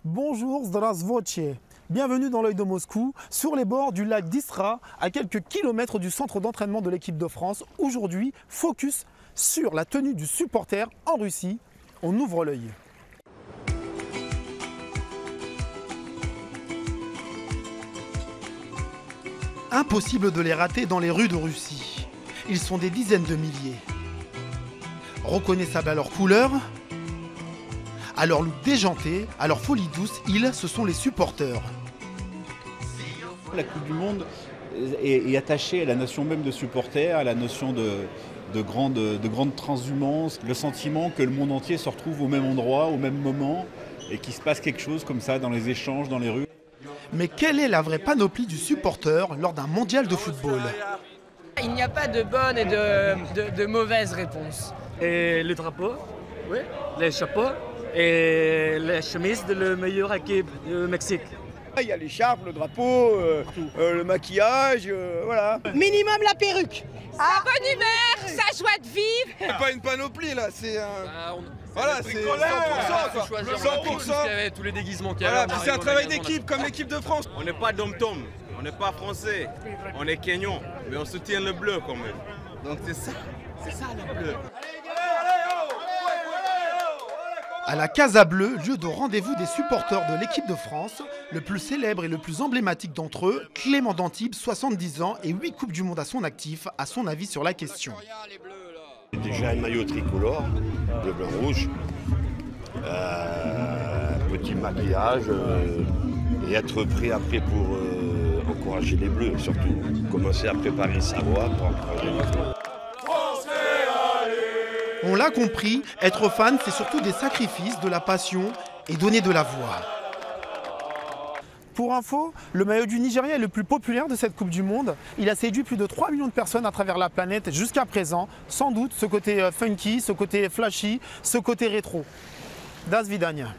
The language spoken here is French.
Bonjour, zdravstvuyte. Bienvenue dans l'œil de Moscou, sur les bords du lac d'Istra, à quelques kilomètres du centre d'entraînement de l'équipe de France. Aujourd'hui, focus sur la tenue du supporter en Russie. On ouvre l'œil. Impossible de les rater dans les rues de Russie. Ils sont des dizaines de milliers. Reconnaissables à leur couleur, à leur look déjanté, à leur folie douce, ce sont les supporters. La Coupe du Monde est attachée à la notion même de supporter, à la notion de grande transhumance, le sentiment que le monde entier se retrouve au même endroit, au même moment, et qu'il se passe quelque chose comme ça dans les échanges, dans les rues. Mais quelle est la vraie panoplie du supporter lors d'un mondial de football? Il n'y a pas de bonne et de mauvaise réponse. Et le drapeau, oui, les chapeaux et les chemises de la meilleure équipe du Mexique. Il y a l'écharpe, le drapeau, le maquillage, voilà. Minimum la perruque. Sa bonne humeur, sa joie de vivre. C'est pas une panoplie là, c'est voilà, c'est 100%. Quoi. 100%. Il y avait tous les déguisements qu'il y avait. Voilà, puis c'est un travail d'équipe comme l'équipe de France. On n'est pas dom-tom, on n'est pas français, on est kenyan, mais on soutient le bleu quand même. Donc c'est ça le bleu. À la Casa Bleue, lieu de rendez-vous des supporters de l'équipe de France, le plus célèbre et le plus emblématique d'entre eux, Clément Dantibes, 70 ans et 8 Coupes du Monde à son actif, a son avis sur la question. Déjà un maillot tricolore, bleu, blanc, rouge, petit maquillage et être prêt après pour encourager les bleus, surtout commencer à préparer sa voix pour encourager les bleus. On l'a compris, être fan, c'est surtout des sacrifices, de la passion et donner de la voix. Pour info, le maillot du Nigeria est le plus populaire de cette Coupe du Monde. Il a séduit plus de 3 millions de personnes à travers la planète jusqu'à présent. Sans doute ce côté funky, ce côté flashy, ce côté rétro. Das vidania.